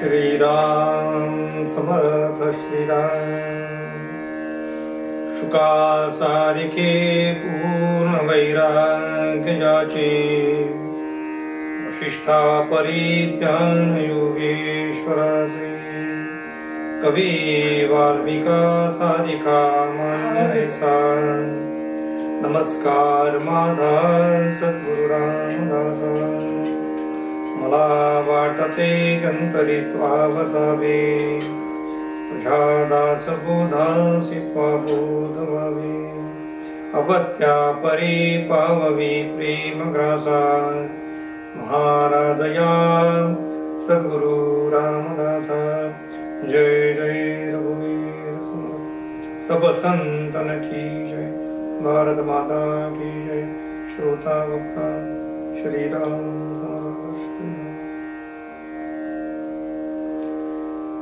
श्रीराम समर्थ श्रीराम। शुकासारिके पूर्ण वैराग्य जाचे, वशिष्ठा परिज्ञान योगेश्वराचे। कवी वाल्मिका सारिका मान्य ऐसा, नमस्कार माझा सद्गुरु रामदासा। मला वाटते गंतरित्वा बसावे, तुझ्या दासबोधासी स्वाबोध व्हावे। अपत्या परी पाववी प्रेमग्रासा, महाराजया सद्गुरु रामदासा। जय जय रघुवीर समर्थ। सब संतन की जय, भारत माता की जय। श्रोता वक्ता श्री राम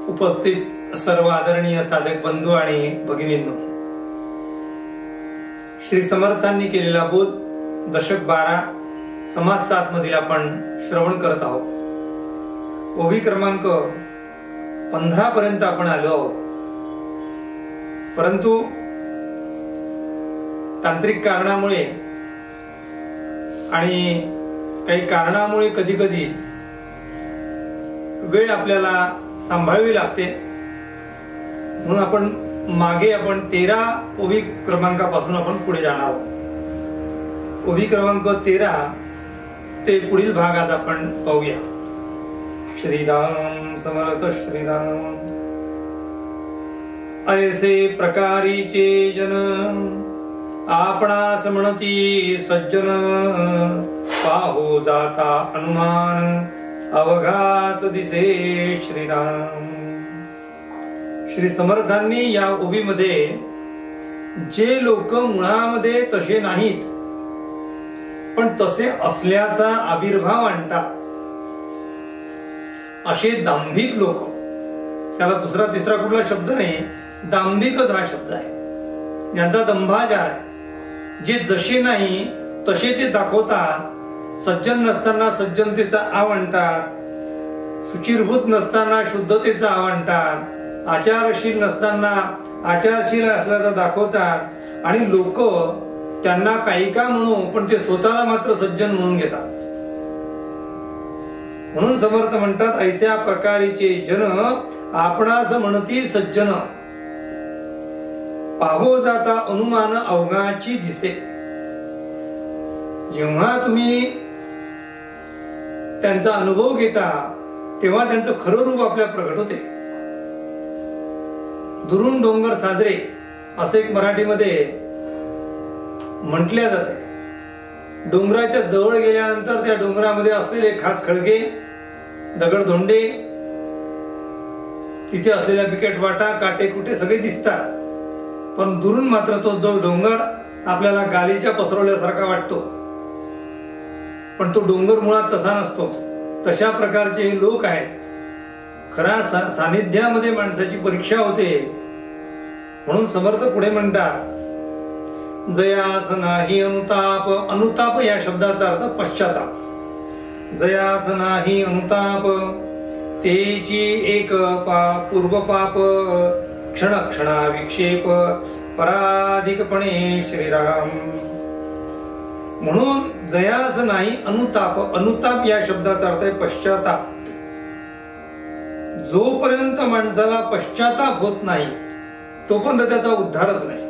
उपस्थित सर्व आदरणीय साधक बंधू आणि भगिनींनो, श्री समर्थांनी केलेला बोध दशक 12 समास 7 मधील आपण श्रवण करत आहोत। ओवी क्रमांक 15 पर्यंत आपण आलो आहोत, परंतु तांत्रिक कारणामुळे आणि काही कारणामुळे कधी कधी वेळ आपल्याला सांभाळावी लागते, म्हणून आपण मागे 13 ओवी क्रमांकापासून आपण पुढे जाणार आहोत। ओवी क्रमांक 13 ते पुढील भागात आपण पाहूया। श्रीराम समर्थ श्रीराम। ऐसे प्रकारीचे जन, आपणास म्हणती सज्जन। पाहो जाता अनुमान, अवघाच दिसे श्रीराम। श्री समर्थांनी या ओवीमध्ये जे लोक मुळामध्ये तसे नाहीत पण तसे असल्याचा आविर्भाव आणतात, असे दांभिक लोक, त्याला दुसरा तिसरा कुठला शब्द नाही, दांभिकच हा शब्द आहे, ज्यांचा दंभाजार आहे, जे जसे नाही तसे ते दाखवतात। सज्जन नसताना सज्जनतेचा आव आणतात, शुचिरभूत नसताना शुद्धतेचा आव आणतात, आचारशील नसताना आचारशील असल्याचा दाखवतात आणि लोक त्यांना काही का म्हणू पण ते स्वतःला मात्र सज्जन म्हणून घेतात। म्हणून समर्थ म्हणतात, ऐस्या प्रकारीचे जन, आपणास म्हणती सज्जन। पाहो जाता अनुमान, अवघाची दिसे। जेव्हा तुम्ही त्यांचा अनुभव घेता तेव्हा त्यांचं खरं रूप आपल्या प्रकट होते। दुरून डोंगर साजरे असे एक मराठीमध्ये म्हटल्या जाते। डोंगराच्या जवळ गेल्यानंतर त्या डोंगरामध्ये असलेले खास खळगे, दगडधोंडे, तिथे असलेल्या बिकट वाटा, काटे कुटे सगळे दिसतात, पण दुरून मात्र तो जो डोंगर आपल्याला गालीच्या पसरवल्यासारखा वाटतो, पण तो डोंगर मुळात तसा नसतो। तशा प्रकारचे हे लोक आहेत। खऱ्या सानिध्यामध्ये माणसाची परीक्षा होते, म्हणून समर्थ पुढे म्हणतात, जयास नाही अनुताप। अनुताप या शब्दाचा अर्थ पश्चाताप। जयास नाही अनुताप, तेची एक पूर्वपाप। क्षण क्षणा विक्षेप, पराधिकपणे श्रीराम। म्हणून जयास नाही अनुताप। अनुताप या शब्दाचा अर्थ आहे पश्चाताप। जोपर्यंत माणसाला पश्चाताप होत नाही तोपर्यंत त्याचा उद्धारच नाही।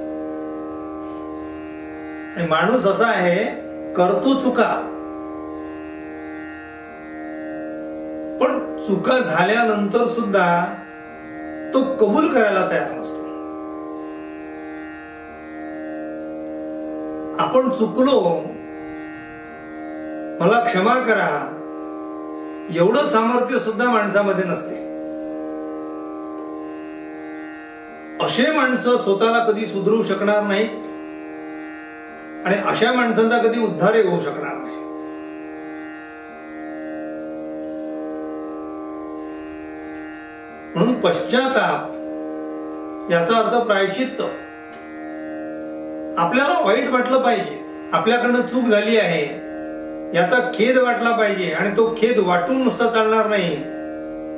आणि माणूस असा आहे, करतो चुका, पण चुका झाल्यानंतर सुद्धा तो कबूल करायला तयार नसतो। आपण चुकलो, मला क्षमा करा, एवढं सामर्थ्य सुद्धा माणसामध्ये नसते। असे माणसं स्वतःला कधी सुधरू शकणार नाहीत आणि अशा माणसांचा कधी उद्धारही होऊ शकणार नाही। म्हणून पश्चाताप याचा अर्थ प्रायश्चित्त। आपल्याला वाईट वाटलं पाहिजे, आपल्याकडनं चूक झाली आहे याचा खेद वाटला पाहिजे, आणि तो खेद वाटून नुसता चालणार नाही,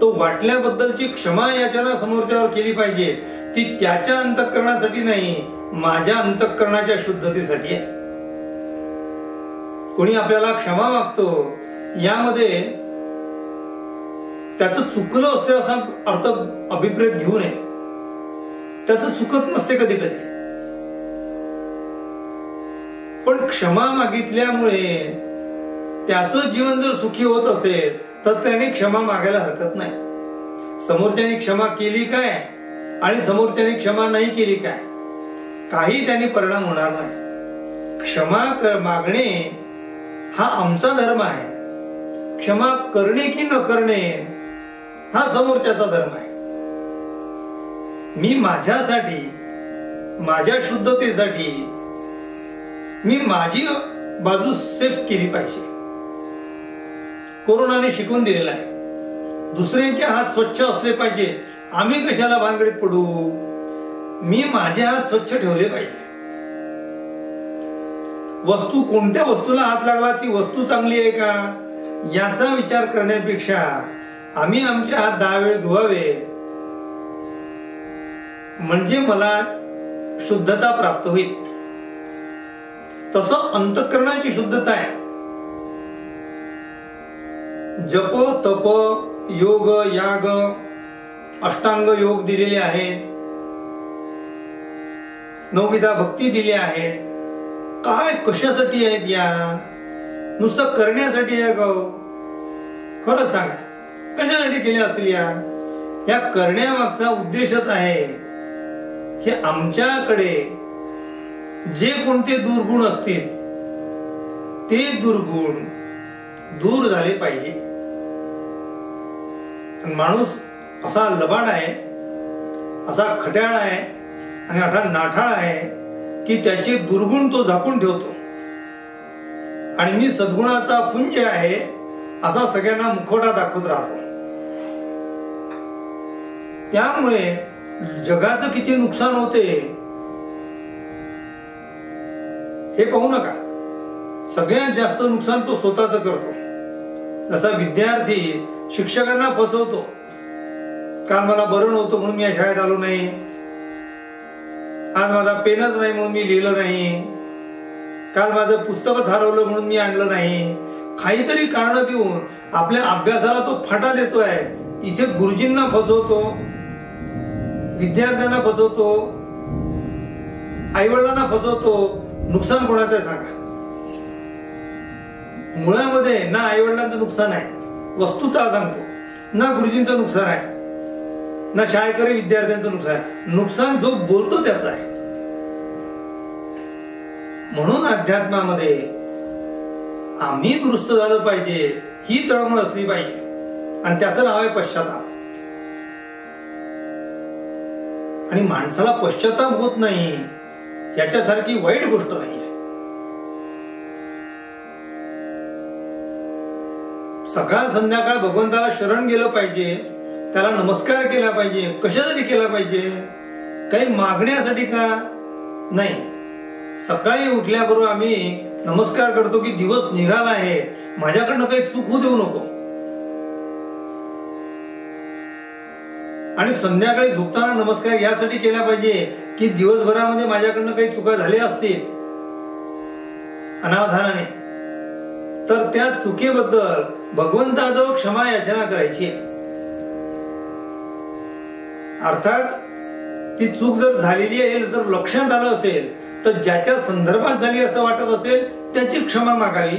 तो वाटल्याबद्दलची क्षमा याचना समोरच्यावर केली पाहिजे, ती त्याच्या अंतःकरणासाठी नाही, माझ्या अंतःकरणाच्या शुद्धतेसाठी आहे. कोणी आपल्याला क्षमा मागतो, यामध्ये त्याचं चुकलं असते असा अर्थ अभिप्रेत घेऊ नये. त्याचं चुकत नसते कधी कधी, पण क्षमा मागितल्यामुळे त्याचं जीवन जर सुखी होत असेल तर त्याने क्षमा मागायला हरकत नाही. समोरच्याने क्षमा केली काय आणि समोरच्याने क्षमा नाही केली काय, काही त्याने परिणाम होणार नाही. क्षमा मागणे हा आमचा धर्म आहे. क्षमा करणे की न करणे हा समोरच्याचा धर्म आहे. मी माझ्यासाठी, माझ्या शुद्धतेसाठी मी माझी बाजू सेफ केली पाहिजे. कोरोनाने शिकून दिलेला आहे, दुसऱ्यांचे हात स्वच्छ असले पाहिजे. आम्ही कशाला भानगडीत पडू, मी माझे हात स्वच्छ ठेवले पाहिजे. वस्तू, कोणत्या वस्तूला हात लागला ती वस्तू चांगली आहे का याचा विचार करण्यापेक्षा आम्ही आमचे हात 10 वेळ धुवावे, म्हणजे मला शुद्धता प्राप्त होईल. तसं अंतःकरणाची शुद्धता आहे. जप, तप, योग, याग, अष्टांग योग दिलेले आहेत, 9 भक्ती दिली आहेत. काय कशासाठी आहेत या? नुसतं करण्यासाठी आहे का? खरं सांगा, कशासाठी केल्या असतील या करण्यामागचा उद्देशच आहे की आमच्याकडे जे कोणते दुर्गुण असतील ते दुर्गुण दूर झाले पाहिजे. माणूस असा लबाड आहे, असा खट्याळ आहे आणि असा नाठाळ आहे की त्याचे दुर्गुण तो झाकून ठेवतो आणि मी सद्गुणाचा पुंज आहे असा सगळ्यांना मुखवटा दाखवत राहतो. त्यामुळे जगाचं किती नुकसान होते हे पाहू नका. सगळ्यात जास्त नुकसान तो स्वतःच करतो. जसा विद्यार्थी शिक्षकांना फसवतो, काल मला बरं नव्हतं म्हणून मी या शाळेत आलो नाही, आज माझा पेनच नाही म्हणून मी लिहिलं नाही, काल माझं पुस्तकच हरवलं म्हणून मी आणलं नाही, काहीतरी कारण देऊन आपल्या अभ्यासाला तो फाटा देतोय. इथे गुरुजींना फसवतो, विद्यार्थ्यांना फसवतो, आईवडिलांना फसवतो. नुकसान कोणाचं आहे सांगा? मुळामध्ये ना आईवडिलांचं नुकसान आहे, वस्तुतः सांगतो, ना गुरुजींचं नुकसान आहे, ना शाळकरी विद्यार्थ्यांचं नुकसान आहे. नुकसान जो बोलतो त्याचं आहे. म्हणून अध्यात्मामध्ये आम्ही दुरुस्त झालं पाहिजे ही तळमळ असली पाहिजे आणि त्याचं नाव आहे पश्चाताप. आणि माणसाला पश्चाताप होत नाही याच्यासारखी वाईट गोष्ट नाही आहे. सकाळ संध्याकाळ भगवंताला शरण गेलं पाहिजे, त्याला नमस्कार केला पाहिजे. कशासाठी केला पाहिजे? काही मागण्यासाठी का नाही. सकाळी उठल्याबरोबर आम्ही नमस्कार करतो की दिवस निघाला आहे, माझ्याकडनं काही चूक होऊ देऊ नको. आणि संध्याकाळी झोपताना नमस्कार यासाठी केला पाहिजे की दिवसभरामध्ये माझ्याकडनं काही चुका झाल्या असतील अनावधानाने, तर त्या चुकीबद्दल भगवंताजवळ क्षमा याचना करायची. अर्थात ती चूक जर झालेली आहे, जर लक्षात आलं असेल तर ज्याच्या संदर्भात झाली असं वाटत असेल त्याची क्षमा मागावी.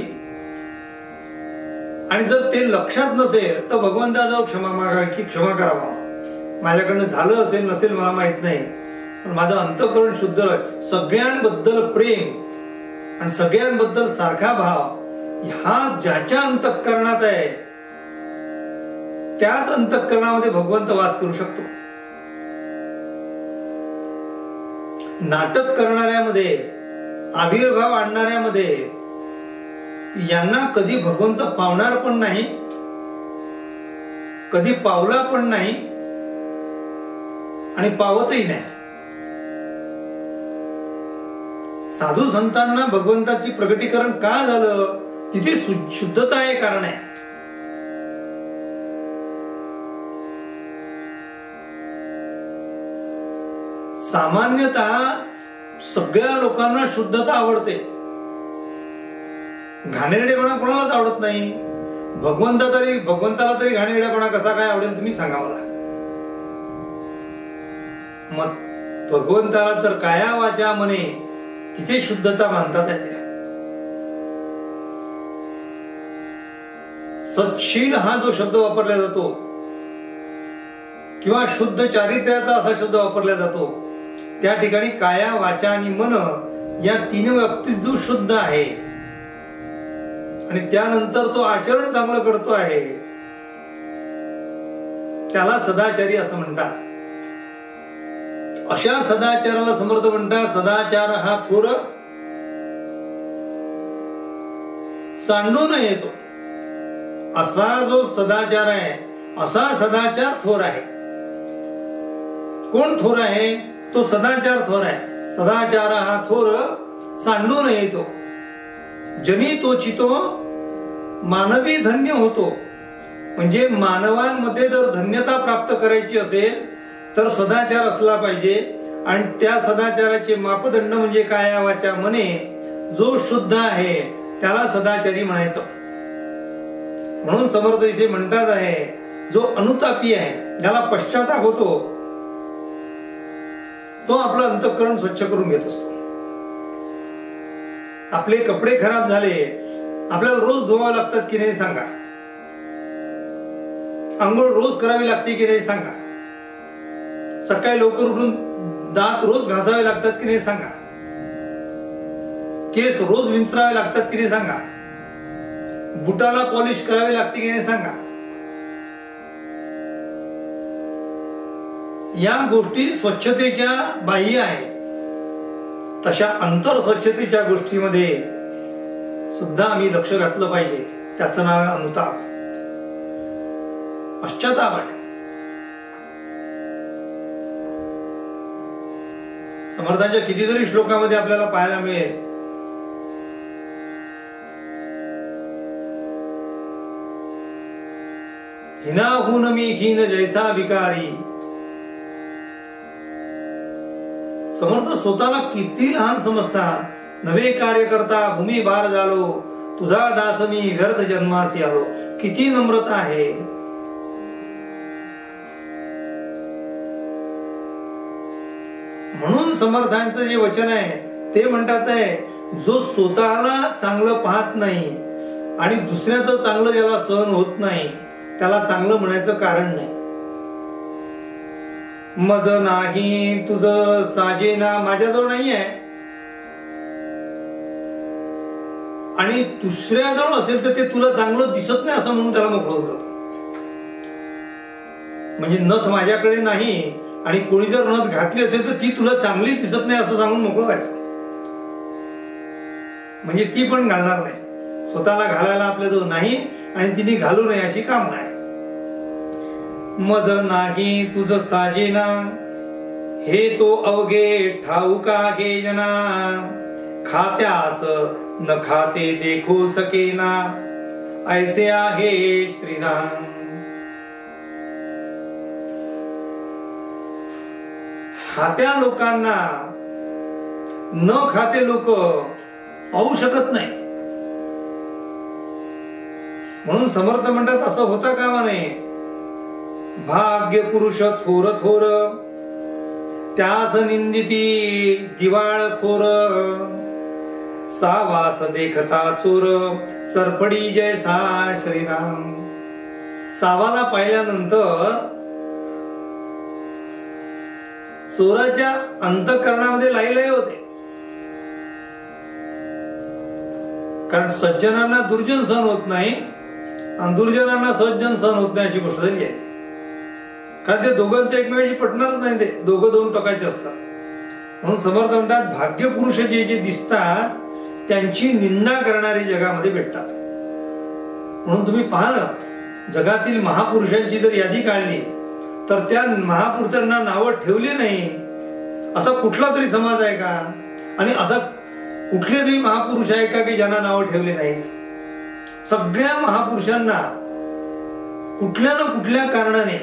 आणि जर ते लक्षात नसेल तर भगवंताजवळ क्षमा मागावी की क्षमा करावा, माझ्याकडनं झालं असेल नसेल मला माहित नाही, पण माझं अंतःकरण शुद्ध आहे. सगळ्यांबद्दल प्रेम आणि सगळ्यांबद्दल सारखा भाव हा ज्याच्या अंतःकरणात आहे त्याच अंतःकरणामध्ये भगवंत वास करू शकतो. नाटक करणाऱ्यामध्ये, आविर्भाव आणणाऱ्यामध्ये यांना कधी भगवंत पावणार पण नाही, कधी पावला पण नाही आणि पावतही नाही. साधू संतांना भगवंताची प्रगटीकरण का झालं? तिथे शुद्धता हे कारण आहे. सामान्यतः सगळ्या लोकांना शुद्धता आवडते, घाणेरडेपणा कोणालाच आवडत नाही. भगवंताला तरी घाणेरडेपणा कसा काय आवडेल तुम्ही सांगा मला. मग भगवंताला तर काया वाचा मने तिथे शुद्धता मानतात येते. सत्शील हा जो शब्द वापरला जातो किंवा शुद्ध चारित्र्याचा असा शब्द वापरला जातो, त्या ठिकाणी काया वाचा आणि मन या तीन बाबतीत जो शुद्ध आहे आणि त्यानंतर तो आचरण चांगलं करतो आहे त्याला सदाचारी असं म्हणतात. अशा सदाचाराला समर्थ म्हणतात सदाचार हा थोर सांडून येतो. असा जो सदाचार आहे असा सदाचार थोर आहे. कोण थोर आहे? तो सदाचार थोर आहे. सदाचार हा थोर सांडून येतो. जनी तो चितो मानवी धन्य होतो. म्हणजे मानवांमध्ये जर धन्यता प्राप्त करायची असेल तर सदाचार असला पाहिजे. आणि त्या सदाचाराचे मापदंड म्हणजे काया वाचा मने जो शुद्ध आहे त्याला सदाचारी म्हणायचं. म्हणून समर्थ इथे म्हणतात आहे जो अनुतापी आहे, ज्याला पश्चाताप होतो, तो आपलं अंतःकरण स्वच्छ करून घेत असतो. आपले कपडे खराब झाले, आपल्याला रोज धुवावे लागतात की नाही सांगा. आंघोळ रोज करावी लागते की नाही सांगा. सकाळी लवकर उठून दात रोज घासावे लागतात की नाही सांगा. केस रोज विंचरावे लागतात की नाही सांगा. बुटाला पॉलिश करावी लागते की नाही सांगा. या गोष्टी स्वच्छतेच्या बाह्य आहे. तशा अंतर स्वच्छतेच्या गोष्टीमध्ये सुद्धा आम्ही लक्ष घातलं पाहिजे. त्याचं नाव आहे अनुताप, पश्चाताप आहे. समर्थांच्या कितीतरी श्लोकामध्ये आपल्याला पाहायला मिळेल हिनाहून मी हीन जैसा विकारी. समर्थ स्वतःला किती लहान समजतात. नवे कार्य करता भूमी भार झालो, तुझा दास मी व्यर्थ जन्मासी आलो. किती नम्रता आहे. म्हणून समर्थांचं जे वचन आहे ते म्हणतात आहे जो स्वतःला चांगलं पाहत नाही आणि दुसऱ्याचं चांगलं ज्याला सहन होत नाही त्याला चांगलं म्हणायचं कारण नाही. मज नाही तुझं साजेना माझ्याजवळ नाही आहे आणि दुसऱ्याजवळ असेल तर ते तुला चांगलं दिसत नाही असं म्हणून त्याला मोकळं होतं. म्हणजे नथ माझ्याकडे नाही आणि कोणी जर नथ घातली असेल तर ती तुला चांगली दिसत नाही असं सांगून मोकळं व्हायचं. म्हणजे ती पण घालणार नाही. स्वतःला घालायला आपल्याजवळ नाही आणि तिने घालू नये अशी काम नाही. मज नाही तुझ साजेना हे तो अवघे ठाऊका घे जना. खात्यास न खाते देखो सकेना ऐसे आहे श्रीराम. खात्या लोकांना न खाते लोक पाहू शकत नाही. म्हणून समर्थ म्हणतात असं होता कामा नये. भाग्य पुरुष थोर थोर त्यास निंदिती दिवाळखोर. सावास देखता चोर सरपडी जैसा श्रीराम. सावाला पाहिल्यानंतर चोराच्या अंतःकरणामध्ये लाईलय होते. कारण सज्जनांना दुर्जन सहन होत नाही आणि दुर्जनांना सज्जन सहन होत नाही अशी गोष्ट झाली आहे. कारण ते दोघांचं एकमेकांशी पटणारच नाही. ते दोघं दोन टोकाचे असतात. म्हणून समर्थ म्हणतात भाग्य पुरुष जे जे दिसतात त्यांची निंदा करणारी जगामध्ये भेटतात. म्हणून तुम्ही पहा ना, जगातील महापुरुषांची जर यादी काढली तर त्या महापुरुषांना नावं ठेवली नाही असा कुठला तरी समाज आहे का? आणि असा कुठले तरी महापुरुष आहे का की ज्यांना नावं ठेवली नाहीत? सगळ्या महापुरुषांना कुठल्या ना कुठल्या कारणाने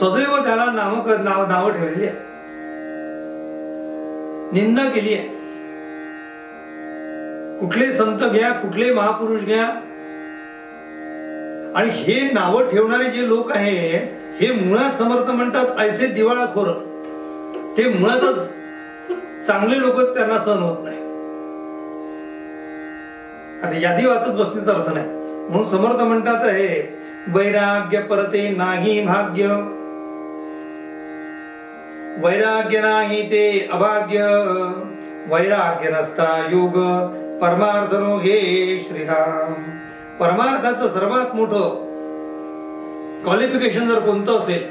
सदैव त्याला नाव ठेवलेली आहे, निंदा केली आहे. कुठले संत घ्या, कुठले महापुरुष घ्या, आणि हे नावं ठेवणारे जे लोक आहेत हे मुळात समर्थ म्हणतात ऐसे दिवाळखोर. ते मुळातच चांगले लोक, त्यांना सहन होत नाही. आता यादी वाचत बसण्याचा अर्थ नाही. म्हणून समर्थ म्हणतात हे वैराग्य परते नाही भाग्य, वैराग्य नाही ते अभाग्य, वैराग्य नसता योग परमार्थ नो घे श्रीराम. परमार्थाचं सर्वात मोठं क्वालिफिकेशन जर कोणतं असेल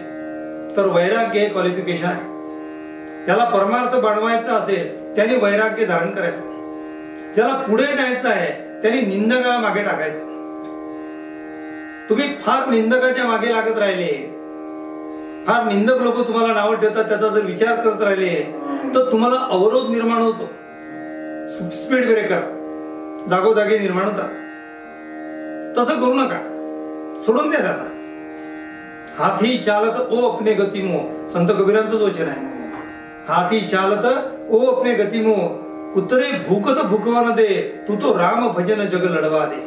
तर वैराग्य हे क्वालिफिकेशन आहे. ज्याला परमार्थ बनवायचा असेल त्याने वैराग्य धारण करायचं. ज्याला पुढे जायचं आहे त्याने निंदकाला मागे टाकायचं. तुम्ही फार निंदकाच्या मागे लागत राहिले, फार निंदक लोक तुम्हाला नावं ठेवतात, त्याचा जर विचार करत राहिले तर तुम्हाला अवरोध निर्माण होतो. स्पीड ब्रेकर जागोजागी निर्माण होतात. तसं करू नका, सोडून द्या त्यांना. हाथी चालत ओ अपने गतिमो, संत कबीरांचं वचन आहे. हाथी चालत ओ अपने गतिमो, कुत्रे भूकत भुकवा न दे, तू तो राम भजन जग लढवा दे.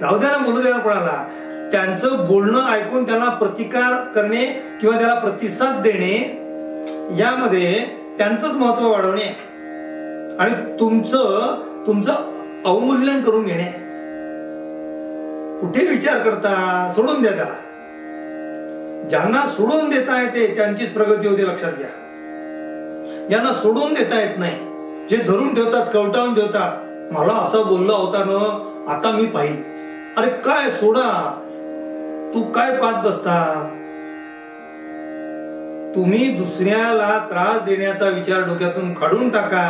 जाऊ द्या ना, बोलू द्या ना कोणाला. त्यांचं बोलणं ऐकून त्याला प्रतिकार करणे किंवा त्याला प्रतिसाद देणे यामध्ये त्यांचंच महत्व वाढवणे आणि तुमचं अवमूल्यन करून घेणे. कुठे विचार करता, सोडून द्या त्याला. ज्यांना सोडून देता येते त्यांचीच प्रगती होते, लक्षात घ्या. ज्यांना सोडून देता येत नाही, जे धरून ठेवतात, कवटाळून ठेवतात, मला असं बोलला होता ना, आता मी पाहिल. अरे काय सोडा, तू काय पाहत बसता. तुम्ही दुसऱ्याला त्रास देण्याचा विचार डोक्यातून काढून टाका.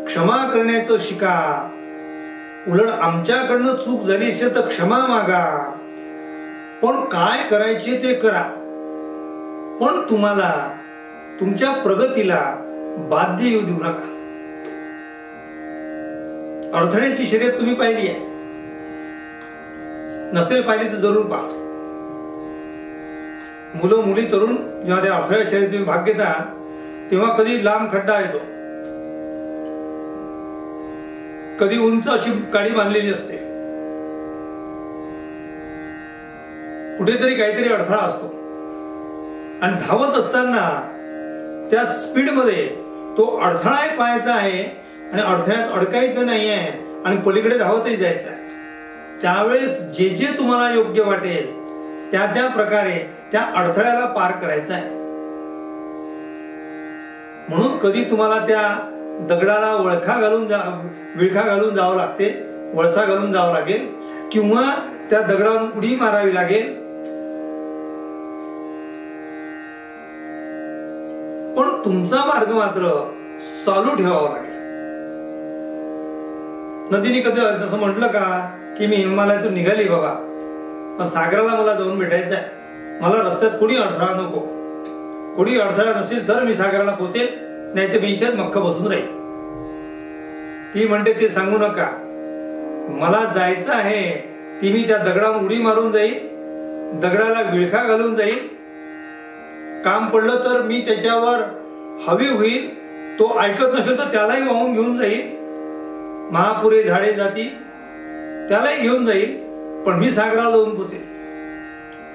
क्षमा करण्याचं शिका. उलट आमच्याकडनं चूक झाली असेल तर क्षमा मागा, पण काय करायचे ते करा. पण तुम्हाला तुमच्या प्रगतीला बाध्य येऊ देऊ नका. अडथळ्याची शर्यत तुम्ही पाहिली आहे, नसेल पाहिली तर जरूर पहा. मुलं मुली तरुण जेव्हा त्या अडथळ्या शर्यतीत तुम्ही भाग घेता तेव्हा कधी लांब खड्डा येतो, कधी उंच अशी गाडी बांधलेली असते, कुठेतरी काहीतरी अडथळा असतो. आणि धावत असताना त्या स्पीड मध्ये तो अडथळा पाहायचा आहे आणि अडथळ्यात अडकायचं नाही आहे आणि पलीकडे धावतही जायचं आहे. त्यावेळेस जे जे तुम्हाला योग्य वाटेल त्या त्या प्रकारे त्या अडथळ्याला पार करायचं आहे. म्हणून कधी तुम्हाला त्या दगडाला विळखा घालून जावं लागते, वळसा घालून जावं लागेल, किंवा त्या दगडावरून उडी मारावी लागेल. पण तुमचा मार्ग मात्र चालू ठेवावा लागेल. नदीने कधी असं म्हटलं का की मी हिमालयातून निघाली बाबा, पण सागराला मला जाऊन भेटायचं आहे, मला रस्त्यात कोणी अडथळा नको. कोणी अडथळा नसेल तर मी सागराला पोहोचेल, नाही तर मी इथेच मक्क बसून राहील. ती म्हणते ते सांगू नका, मला जायचं आहे. ती मी त्या दगडावर उडी मारून जाईल, दगडाला विळखा घालून जाईल, काम पडलं तर मी त्याच्यावर हवी होईल, तो ऐकत नसेल तर त्यालाही वाहून घेऊन जाईल, महापुरे झाडे जाती त्यालाही घेऊन जाईल, पण मी सागराला जाऊन पोचेल.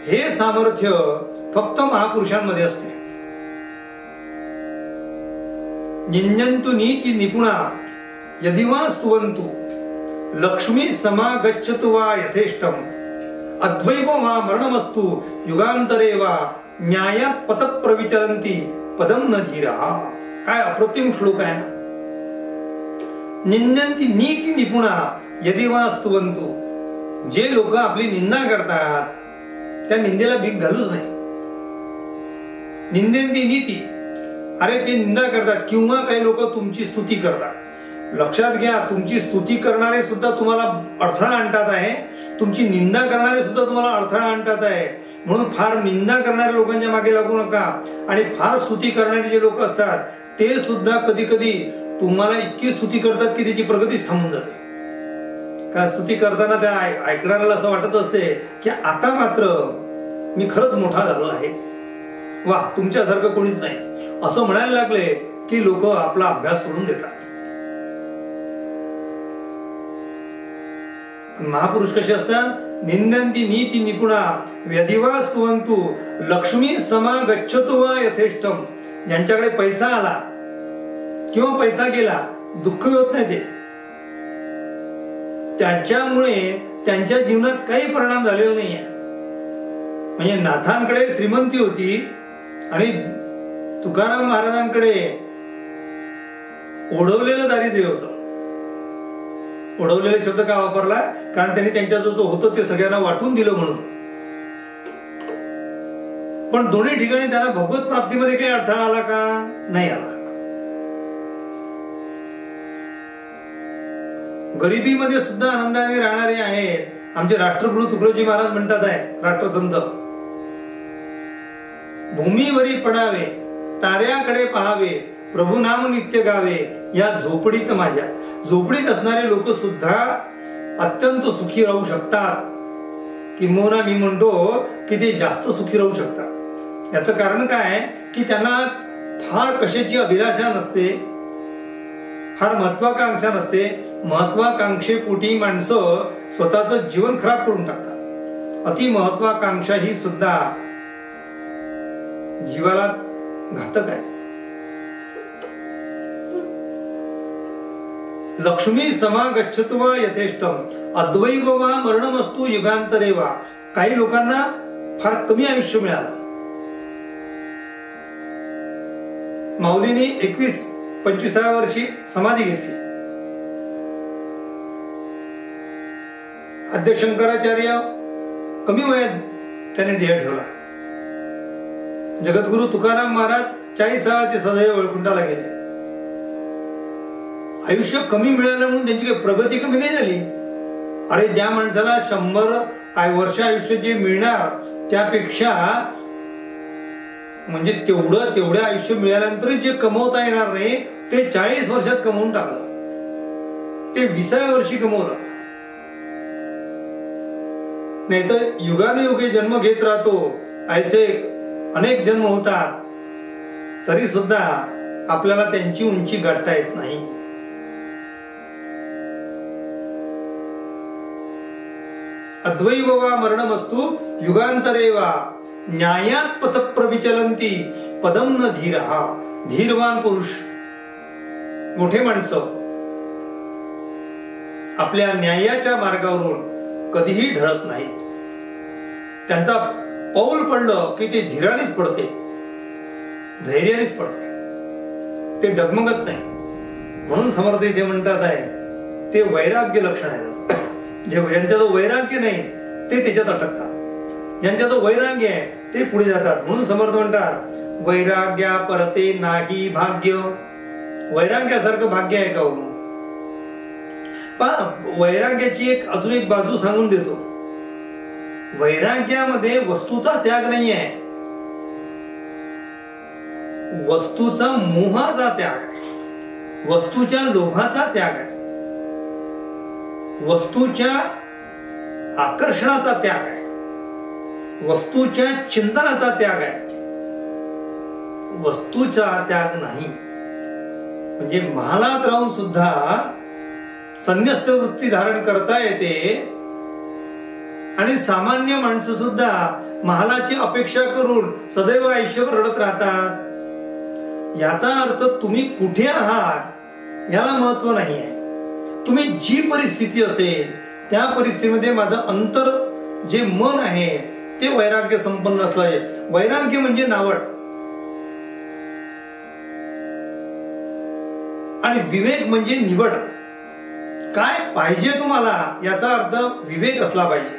हे सामर्थ्य फक्त महापुरुषांमध्ये असते. जिंजंतु नीती निपुणा यदिवा स्तुवन्तु, लक्ष्मी समागच्छतु वा यथेष्टम, अद्वैव वा मरणमस्तु, युगांतरे वा न्यायात पथ प्रविचरन्ति पदम न धीरा. काय अप्रतिम श्लोक आहे. निंदन्ति नीती निपुणा यदिवा स्तुवन्तु. जे लोक आपली निंदा करतात त्या निंदेला भीक घालूच नाही. निंदन्ति नीती, अरे ते निंदा करतात, किंवा काही लोक तुमची स्तुती करतात. लक्षात घ्या, तुमची स्तुती करणारे सुद्धा तुम्हाला अडथळा आणतात आहे, तुमची निंदा करणारे सुद्धा तुम्हाला अडथळा आणतात आहे. म्हणून फार निंदा करणाऱ्या लोकांच्या मागे लागू नका. आणि फार स्तुती करणारे जे लोक असतात ते सुद्धा कधी कधी तुम्हाला इतकी स्तुती करतात की त्याची प्रगतीच थांबून जाते. का स्तुती करताना त्या ऐकणाऱ्याला असं वाटत असते की आता मात्र मी खरंच मोठा झालो आहे, वा तुमच्यासारखं कोणीच नाही असं म्हणायला लागले की लोक आपला अभ्यास सोडून देतात. महापुरुष कसे असतात? निंदन्ति नीति निपुणा व्यधिवा स्तुवन्तु लक्ष्मी समा गच्छतु वा यथेष्टम. ज्यांच्याकडे पैसा आला किंवा पैसा गेला दुःख होत नाही, ते त्याच्यामुळे त्यांच्या जीवनात काही परिणाम झालेला नाहीये. म्हणजे नाथांकडे श्रीमंती होती आणि तुकाराम महाराजांकडे ओढवलेलं दारिद्र्य होतं. ओढवलेला शब्द का वापरला? कारण त्यांनी त्यांच्या जो होतं ते सगळ्यांना वाटून दिलं म्हणून. पण दोन्ही ठिकाणी त्यांना भगवत प्राप्तीमध्ये काही अडथळा आला का? नाही आला. गरिबीमध्ये सुद्धा आनंदाने राहणारे आहेत. आमचे राष्ट्रगुरु तुकडोजी महाराज म्हणतात आहे, राष्ट्रसंत, भूमीवरी पडावे ताऱ्याकडे पहावे प्रभू नाम नित्य गावे या झोपडीत माझ्या. झोपडीत असणारे लोक सुद्धा अत्यंत सुखी राहू शकतात. किंबहुना मी म्हणतो की ते जास्त सुखी राहू शकतात. याचं कारण काय? की त्यांना फार कशाची अभिलाषा नसते, फार महत्वाकांक्षा नसते. महत्वाकांक्षेपोटी माणसं स्वतःचं जीवन खराब करून टाकतात. अति महत्वाकांक्षा ही सुद्धा जीवाला घातक आहे. लक्ष्मी समा गच्छतु वा यथेष्टम अद्वैव वा मरणमस्तु युगांतरे वा. काही लोकांना फार कमी आयुष्य मिळालं. माऊलीने 21-25व्या वर्षी समाधी घेतली. आद्य शंकराचार्य कमी वयात त्याने देह ठेवला. जगद्गुरु तुकाराम महाराज 40 ते सदैव वैकुंठाला गेले. आयुष्य कमी मिळालं म्हणून त्यांची काही प्रगती कमी नाही झाली. अरे ज्या माणसाला 100 वर्ष आयुष्य जे मिळणार त्यापेक्षा म्हणजे तेवढं आयुष्य मिळाल्यानंतर जे कमवता येणार नाही ते 40 वर्षात कमवून टाकलं. ते 20व्या वर्षी कमवलं. नाही तर युगानुयुगे जन्म घेत राहतो, ऐसे अनेक जन्म होतात, तरी सुद्धा आपल्याला त्यांची उंची गाठता येत नाही. अद्वैव वा मरणमस्तु युगांतरे वा न्यायात पथ प्रविचलंती पदम न धीरहा. धीरवान पुरुष, मोठे माणसं आपल्या न्यायाच्या मार्गावरून कधीही ढळत नाहीत. त्यांचा पाऊल पडलं की ते धीरानेच पडते, धैर्यानेच पडते, ते डगमगत नाही. म्हणून समर्थ इथे म्हणतात आहे ते वैराग्य लक्षण आहे. ज्यांच्याजवळ वैराग्य नाही ते त्याच्यात अटकतात, ज्यांच्याजवळ वैराग्य आहे ते पुढे जातात. म्हणून समर्थ म्हणतात वैराग्या परते नाही भाग्य. वैराग्यासारखं भाग्य आहे का? वैराग्याची अजून एक बाजू सांगून देतो. वैराग्यामध्ये वस्तूचा त्याग नाही आहे, वस्तूचा मोहाचा त्याग आहे, वस्तूच्या लोभाचा त्याग आहे, वस्तूच्या आकर्षणाचा त्याग आहे, वस्तूच्या चिंतनाचा त्याग आहे. वस्तूचा त्याग नाही. म्हणजे महालात राहून सुद्धा संन्यस्त वृत्ती धारण करता येते आणि सामान्य माणसं सुद्धा महालाची अपेक्षा करून सदैव आयुष्यभर रडत राहतात. याचा अर्थ तुम्ही कुठे आहात याला महत्व नाही आहे. तुम्ही जी परिस्थिती असेल त्या परिस्थितीमध्ये माझं अंतर जे मन आहे ते वैराग्य संपन्न असलं आहे. वैराग्य म्हणजे नावड आणि विवेक म्हणजे निवड. काय पाहिजे तुम्हाला याचा अर्थ विवेक असला पाहिजे.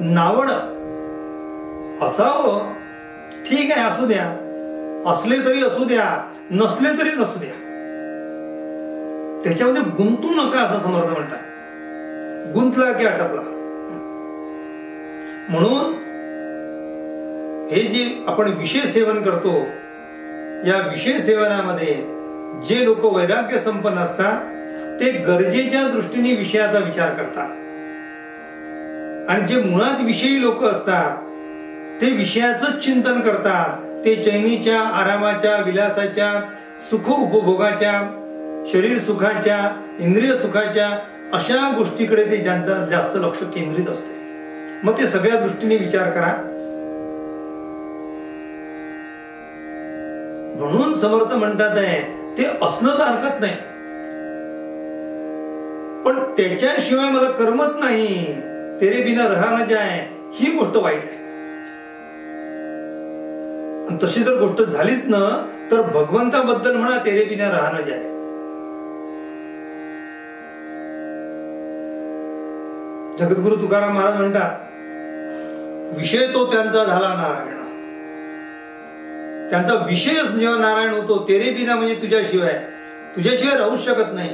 नावड असावं, ठीक आहे, असू द्या, असले तरी असू द्या, नसले तरी नसू द्या, त्याच्यामध्ये गुंतू नका असं समर्थ म्हणतात. गुंतला की अटकला. म्हणून हे जे आपण विषय सेवन करतो या विषय सेवनामध्ये जे लोक वैराग्य संपन्न असतात ते गरजेच्या दृष्टीने विषयाचा विचार करतात आणि जे मुळात विषयी लोक असतात ते विषयाचं चिंतन करतात, ते चैनीच्या, आरामाच्या, विलासाच्या, सुख उपभोगाच्या, शरीर सुखाच्या, इंद्रिय सुखाच्या अशा गोष्टीकडे ते ज्यांचं जास्त लक्ष केंद्रित असते. मग ते सगळ्या दृष्टीने विचार करा. म्हणून समर्थ म्हणतात आहे ते असणं तर हरकत नाही, पण त्याच्याशिवाय मला करमत नाही, तेरे बिना रहा न जाए, ही गोष्ट वाईट आहे. आणि तशी जर गोष्ट झालीच ना तर भगवंताबद्दल म्हणा तेरे बिना रहा न जाए. जगद्गुरु तुकाराम महाराज म्हणतात, विषय तो त्यांचा झाला नारायण. त्यांचा विषय जेव्हा नारायण होतो, तेरे बिना म्हणजे तुझ्याशिवाय राहू शकत नाही.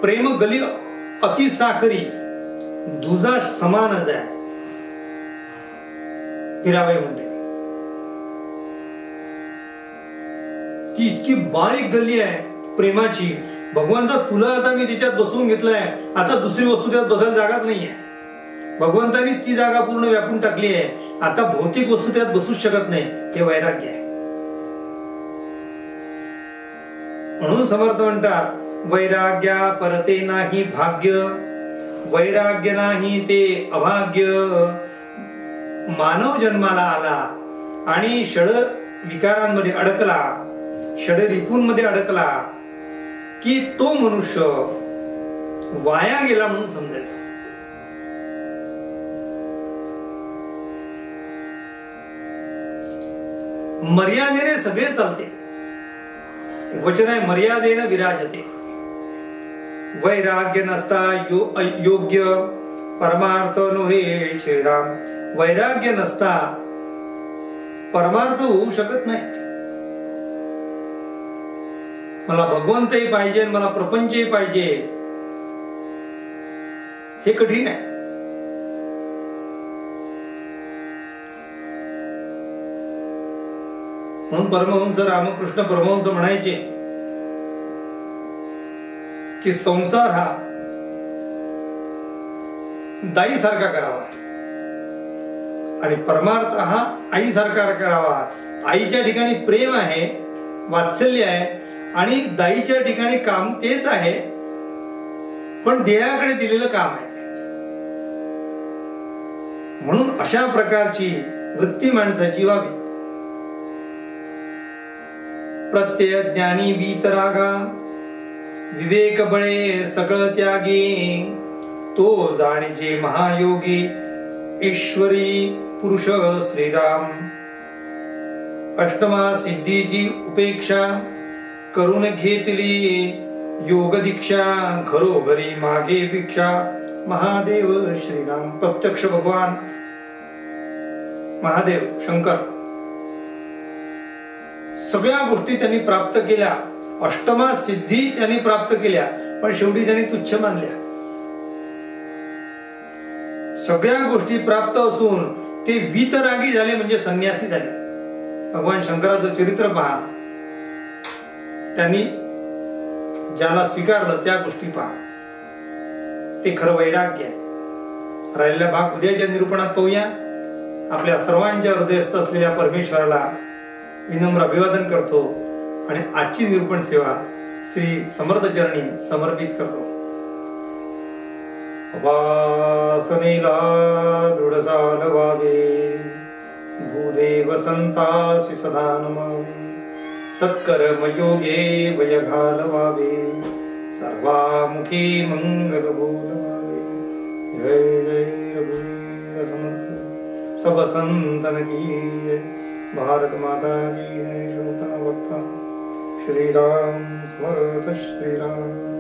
प्रेम गली अति साखरी, दुजा समानच आहे. हिराबाई म्हणते ती इतकी बारीक गल्ली आहे प्रेमाची. भगवंता तुला आता मी त्याच्यात बसवून घेतलंय, आता दुसरी वस्तू त्यात बसायला जागाच नाहीये. भगवंतानी ती जागा पूर्ण व्यापून टाकली आहे, आता भौतिक वस्तू त्यात बसूच शकत नाही. हे वैराग्य आहे. म्हणून समर्थ म्हणतात, वैराग्या परते नाही भाग्य, वैराग्य नाही ते अभाग्य. मानव जन्माला आला आणि षड विकारांमध्ये अडकला, षड रिपूंमध्ये अडकला की तो मनुष्य वाया गेला म्हणून समजायचं. मर्यादेने सगळे चालते. वचन आहे, मर्यादेने विराजते. वैराग्य नसता योग्य परमार्थ नव्हे श्रीराम. वैराग्य नसता परमार्थ होऊ शकत नाही. मला भगवंतही पाहिजे, मला प्रपंचही पाहिजे, हे कठीण आहे. म्हणून परमहंस रामकृष्ण परमहंस म्हणायचे की संसार हा दाई सारखा करावा आणि परमार्थ हा आई सारखा करावा. आईच्या ठिकाणी प्रेम आहे, वात्सल्य आहे, आणि दाईच्या ठिकाणी काम तेच आहे, पण देहाकडे दिलेलं काम आहे. म्हणून अशा प्रकारची वृत्ती माणसाची व्हावी. प्रत्यय ज्ञानी वीतरागा, विवेक बळे सगळं त्यागी. तो जाणीजे महायोगी, ईश्वरी पुरुष श्रीराम. अष्टमा सिद्धीची उपेक्षा, करून घेतली योग दीक्षा. घरोघरी मागे भिक्षा, महादेव श्रीराम. प्रत्यक्ष भगवान महादेव शंकर सगळ्या गोष्टी त्यांनी प्राप्त केल्या, अष्टमा सिद्धी त्यांनी प्राप्त केल्या, पण शेवटी त्यांनी तुच्छ मानल्या. सगळ्या गोष्टी प्राप्त असून ते वीतरागी झाले, म्हणजे संन्यासी झाले. भगवान शंकराचं चरित्र पहा, त्यांनी ज्याला स्वीकारलं त्या गोष्टी पहा. ते खरं वैराग्य आहे. राहिलेला भाग उद्याच्या निरूपणात पाहूया. आपल्या सर्वांच्या हृदयस्थ असलेल्या परमेश्वराला विनम्र अभिवादन करतो आणि आजची निरूपण सेवा श्री समर्थ चरणी समर्पित करतो. वासनेला दृढसाल व्हावे, भूदेव संतासी सदा नमावे. सत्कर्म योगे वय घालवावे, सर्वामुखी मंगल बोलवावे. जय जय रघुवीर समर्थ, सब संतन की जय. भारत माता की जय. श्रोता वक्ता श्री राम समर्थ श्री राम.